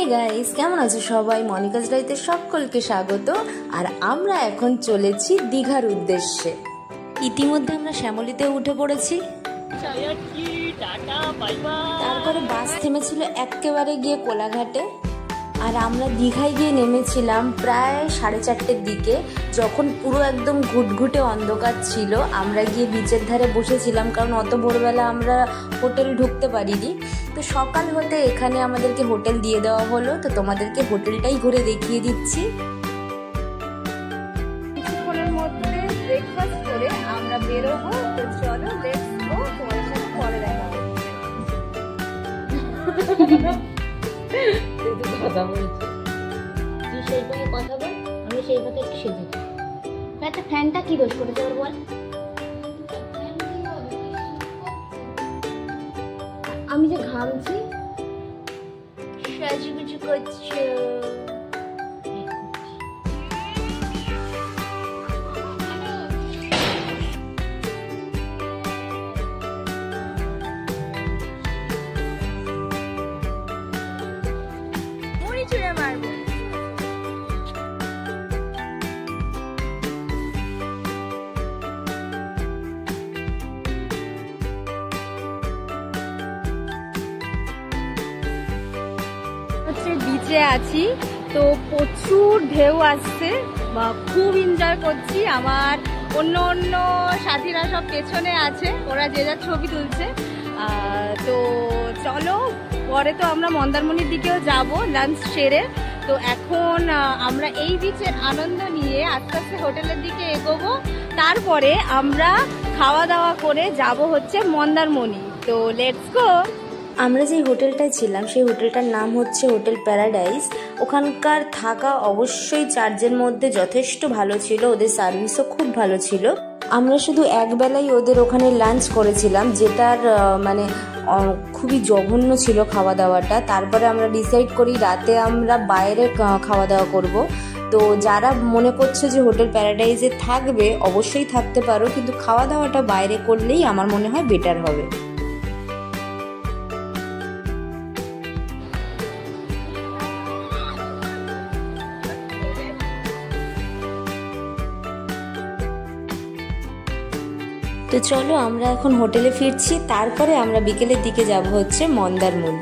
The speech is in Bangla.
হে গাইস, কেমন আছো সবাই? মনিকাজ ডাইতে সকলকে স্বাগত। আর আমরা এখন চলেছি দীঘার উদ্দেশ্যে। ইতিমধ্যে আমরা শ্যামলীতে উঠে পড়েছি। তারপরে বাস থেমেছিল একেবারে গিয়ে কোলাঘাটে। আর আমরা দীঘায় গিয়ে নেমেছিলাম প্রায় 4:30-র দিকে, যখন পুরো একদম ঘুটঘুটে অন্ধকার ছিল। আমরা গিয়ে বিচের ধারে বসেছিলাম, কারণ অত ভোরবেলা আমরা হোটেল ঢুকতে পারিনি। তো সকাল হতে এখানে আমাদেরকে হোটেল দিয়ে দেওয়া হলো। তো তোমাদেরকে হোটেলটাই ঘুরে দেখিয়ে দিচ্ছি। কিছুক্ষণের মধ্যে ব্রেকফাস্ট করে আমরা বেরোবো। তো চলো, লেটস গো। তোমাদের সাথে পরে দেখা হবে। কথা বলছি, তুই সেইভাবে কথা বল, আমি সেইভাবে একটু সেজে। একটা ফ্যানটা কি দোষ করেছে ওর বল? আমি যে ঘামছি, সাজুগুজু করছো। ছুঁড়ে মারবো। বিচে আছি, তো প্রচুর ঢেউ আসছে, খুব এনজয় করছি। আমার অন্য অন্য সাথীরা সব পেছনে আছে, ওরা যে যার ছবি তুলছে। তো চলো, পরে তো আমরা মন্দারমণির দিকেও যাব লাঞ্চ সেরে। তো এখন আমরা এই বিচের আনন্দ নিয়ে আস্তে আস্তে হোটেলের দিকে এগোবো। তারপরে আমরা খাওয়া দাওয়া করে যাব হচ্ছে মন্দারমণি। তো লেটস গো। আমরা যে হোটেলটায় ছিলাম সেই হোটেলটার নাম হচ্ছে হোটেল প্যারাডাইস। ওখানকার থাকা অবশ্যই চার্জের মধ্যে যথেষ্ট ভালো ছিল, ওদের সার্ভিসও খুব ভালো ছিল। আমরা শুধু একবেলাই ওদের ওখানে লাঞ্চ করেছিলাম, যেটার মানে খুবই জঘন্য ছিল খাওয়া দাওয়াটা। তারপরে আমরা ডিসাইড করি রাতে আমরা বাইরে খাওয়া দাওয়া করব। তো যারা মনে করছে যে হোটেল প্যারাডাইসে থাকবে, অবশ্যই থাকতে পারো, কিন্তু খাওয়া দাওয়াটা বাইরে করলেই আমার মনে হয় বেটার হবে। তো চলো, আমরা এখন হোটেলে ফিরছি। তারপরে আমরা বিকেলের দিকে যাব হচ্ছে মন্দারমণি।